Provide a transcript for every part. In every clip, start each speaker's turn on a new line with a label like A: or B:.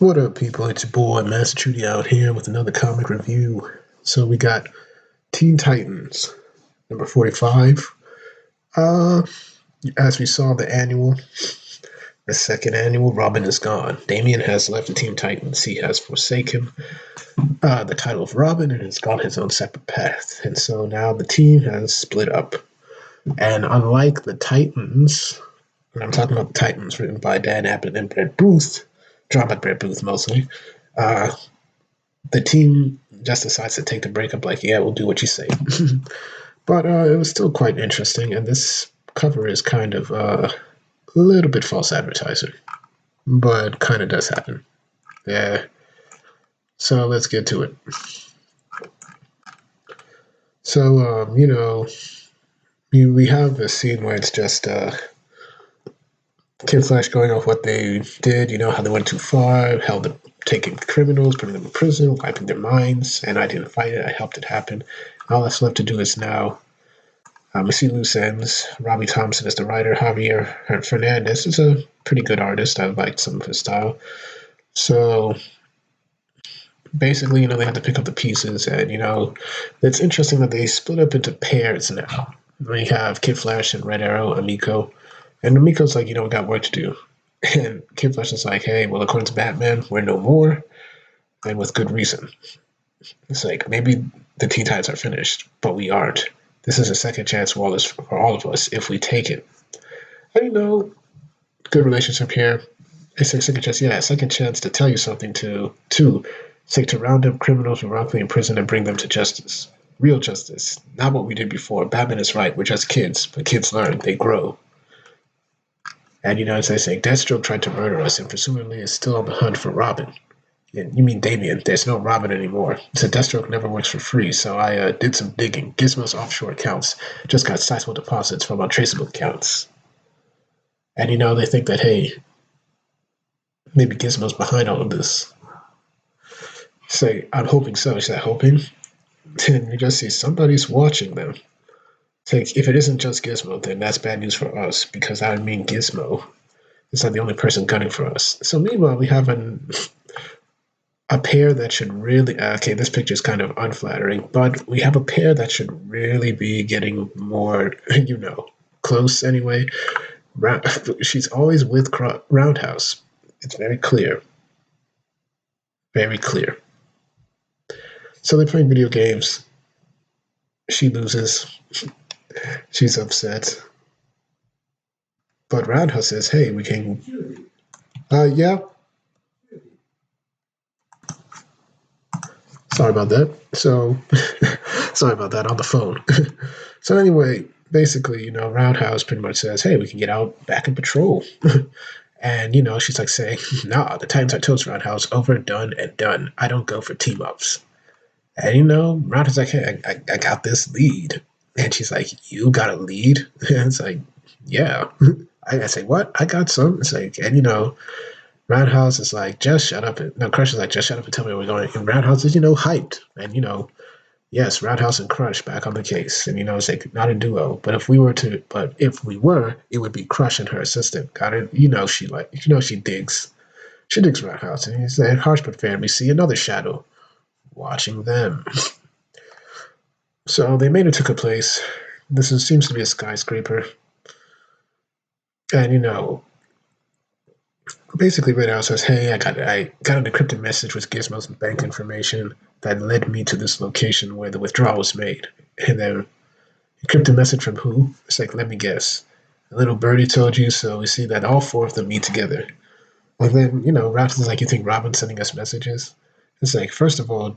A: What up, people? It's your boy Master Trudy out here with another comic review. So we got Teen Titans number 45. Uh, as we saw the second annual, Robin is gone. Damian has left the Teen Titans. He has forsaken the title of Robin and has gone his own separate path. And so now the team has split up. And unlike the Titans, and I'm talking about the Titans written by Dan Abnett and Brett Booth, drawn by Brett Booth mostly, uh, the team just decides to take the breakup like, yeah, we'll do what you say. But it was still quite interesting, and this cover is kind of a little bit false advertising, but kind of does happen. Yeah. So let's get to it. So, we have a scene where it's just Kid Flash going off what they did, how they went too far, how they're taking criminals, putting them in prison, wiping their minds, and I didn't fight it, I helped it happen. All that's left to do is now we see loose ends. Robbie Thompson is the writer. Javier Fernandez is a pretty good artist. I liked some of his style. So basically, they had to pick up the pieces, and it's interesting that they split up into pairs now. We have Kid Flash and Red Arrow, Amico, and Amico's like, we got work to do, and Kid Flash is like, hey, well, according to Batman, we're no more, and with good reason. It's like maybe the Teen Titans are finished, but we aren't. This is a second chance for all of us if we take it. And good relationship here. It's a second chance, second chance to tell you something to round up criminals who are wrongfully in prison and bring them to justice. Real justice. Not what we did before. Batman is right. We're just kids, but kids learn. They grow. And as I say, Deathstroke tried to murder us and presumably is still on the hunt for Robin. You mean Damian? There's no Robin anymore. So Deathstroke never works for free. So I did some digging. Gizmo's offshore accounts just got sizable deposits from untraceable accounts. And they think that, hey, maybe Gizmo's behind all of this. Say, I'm hoping so. Is that hoping? And you just see somebody's watching them. It's like, if it isn't just Gizmo, then that's bad news for us because that would mean Gizmo is not the only person gunning for us. So meanwhile, we have a pair that should really okay, this picture is kind of unflattering, but we have a pair that should really be getting more close anyway. She's always with Roundhouse. It's very clear. So they're playing video games. She loses. She's upset, but Roundhouse says, hey, we can yeah. Sorry about that. So, sorry about that on the phone. So anyway, basically, Roundhouse pretty much says, hey, we can get out back in patrol. And, she's like saying, nah, the Titans are toast, Roundhouse, over, done, and done. I don't go for team-ups. And, Roundhouse is like, hey, I got this lead. And she's like, you got a lead? And it's like, yeah. I say, what? I got some. It's like, and, Roundhouse is like, just shut up. Crush is like, just shut up and tell me where we're going. And Roundhouse is, hyped. And, yes, Roundhouse and Crush back on the case. And, it's like, not a duo. But if we were, it would be Crush and her assistant. Got it? She digs. She digs Roundhouse. And he's like, harsh but fair. We see another shadow watching them. So they made it to a place. Seems to be a skyscraper. And, basically Red Arrow says, hey, I got an encrypted message with Gizmo's bank information that led me to this location where the withdrawal was made. And then, encrypted message from who? It's like, let me guess. A little birdie told you, so we see that all four of them meet together. And then, Raptors is like, you think Robin's sending us messages? It's like, first of all,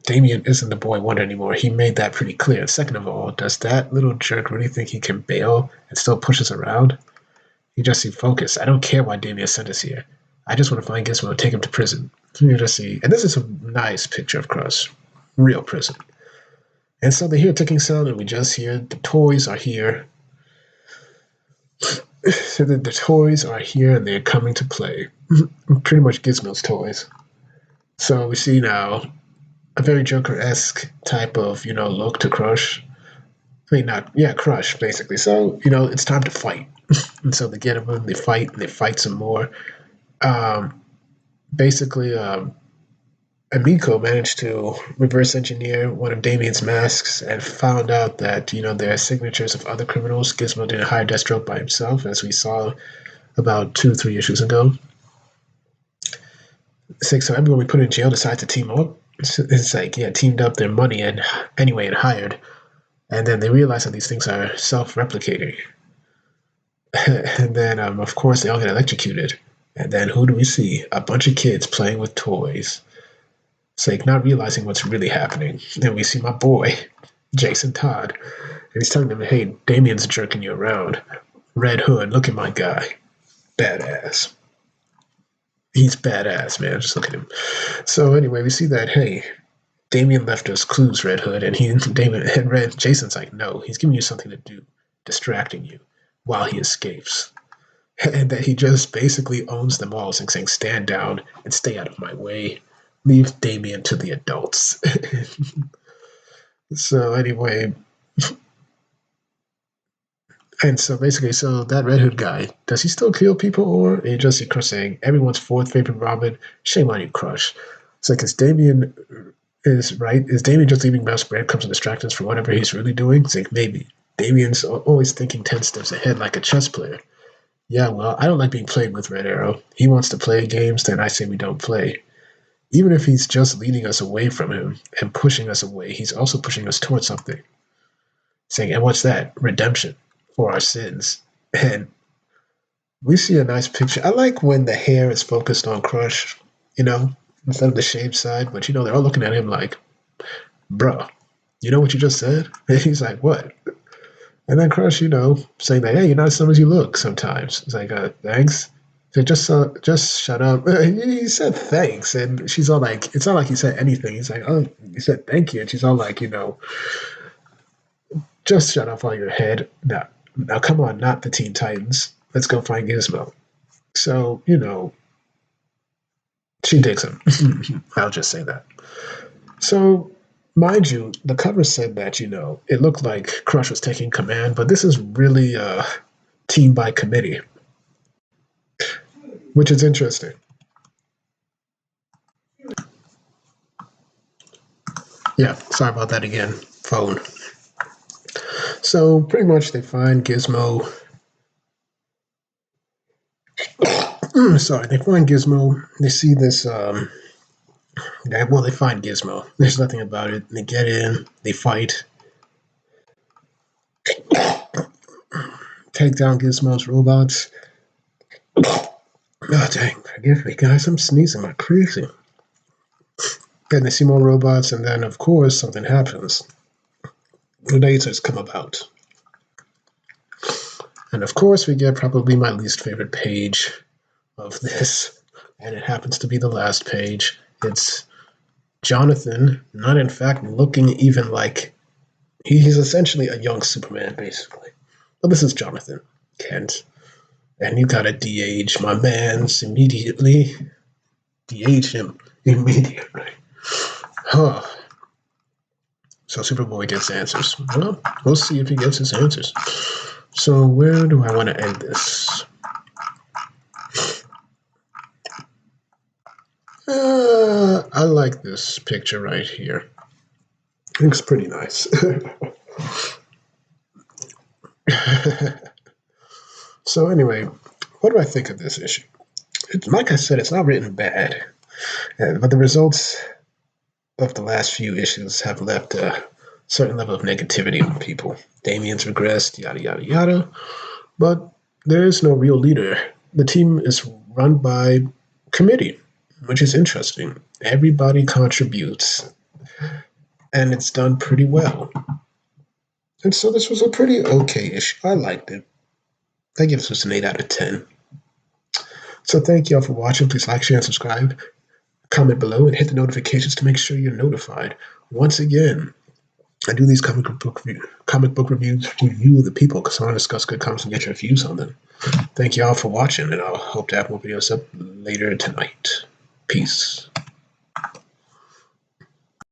A: Damian isn't the boy wonder anymore. He made that pretty clear. Second of all, does that little jerk really think he can bail and still push us around? You just see focus. I don't care why Damian sent us here. I just want to find Gizmo and take him to prison. You just see, and this is a nice picture of Crush, real prison. And so they hear a ticking sound, and we just hear the toys are here. So the toys are here, and they're coming to play. Pretty much Gizmo's toys. So we see now a very Joker-esque type of look to Crush. Crush basically. So it's time to fight. And so they get him, they fight some more. Basically, Amico managed to reverse engineer one of Damien's masks and found out that, there are signatures of other criminals. Gizmo didn't hire Deathstroke by himself, as we saw about 2, 3 issues ago. It's like, so everyone we put in jail decided to team up. It's like, yeah, teamed up their money and anyway and hired. And then they realize that these things are self-replicating. And then, of course, they all get electrocuted. And then who do we see? A bunch of kids playing with toys. It's like not realizing what's really happening. Then we see my boy, Jason Todd. And he's telling them, hey, Damien's jerking you around. Red Hood, look at my guy. Badass. He's badass, man. Just look at him. So anyway, we see that, hey, Damien left us clues, Red Hood, and Jason's like, no, he's giving you something to do, distracting you while he escapes. And that he just basically owns them all, saying, stand down and stay out of my way. Leave Damien to the adults. So anyway, and so basically, so that Red Hood guy, does he still kill people, or he just Crush saying everyone's fourth favorite Robin? Shame on you, Crush. It's like, is Damien is right? Is Damien just leaving mouse breadcrumbs and distractions for whatever he's really doing? It's like maybe Damien's always thinking 10 steps ahead, like a chess player. Yeah, well, I don't like being played with, Red Arrow. He wants to play games, then I say we don't play. Even if he's just leading us away from him and pushing us away, he's also pushing us towards something. Saying, and what's that? Redemption for our sins. And we see a nice picture. I like when the hair is focused on Crush, instead of the shaved side. But, they're all looking at him like, bruh, you know what you just said? And he's like, what? And then Crush, saying that, hey, you're not as dumb as you look sometimes. It's like, thanks. So just shut up. He said thanks, and she's all like, it's not like he said anything. He's like, oh, you said thank you, and she's all like, just shut off all your head. Now come on, not the Teen Titans. Let's go find Gizmo. So she digs him. I'll just say that. So, mind you, the cover said that it looked like Crush was taking command, but this is really a team by committee, which is interesting. Yeah, sorry about that again. Phone. So pretty much they find Gizmo. Sorry, they find Gizmo. They see this. They find Gizmo. There's nothing about it. They get in. They fight. Take down Gizmo's robots. Oh dang! Forgive me, guys. I'm sneezing like crazy. And they see more robots, and then of course something happens. The lasers come about. And of course, we get probably my least favorite page of this, and it happens to be the last page. It's Jonathan, not in fact looking even like he's essentially a young Superman, basically. But this is Jonathan Kent, and you gotta de-age my man's immediately. De-age him immediately. Huh. So Superboy gets answers. Well, we'll see if he gets his answers. So where do I want to end this? I like this picture right here. I think it's pretty nice. So anyway, what do I think of this issue? Like I said, it's not written bad, but the results of the last few issues have left a certain level of negativity on people. Damien's regressed, yada yada yada, but there is no real leader. The team is run by committee, which is interesting. Everybody contributes, and it's done pretty well. And so this was a pretty okay issue. I liked it. That gives us an 8 out of 10. So thank you all for watching. Please like, share, and subscribe. Comment below and hit the notifications to make sure you're notified. Once again, I do these comic book reviews to you, the people, because I want to discuss good comics and get your views on them. Thank you all for watching, and I'll hope to have more videos up later tonight. Peace.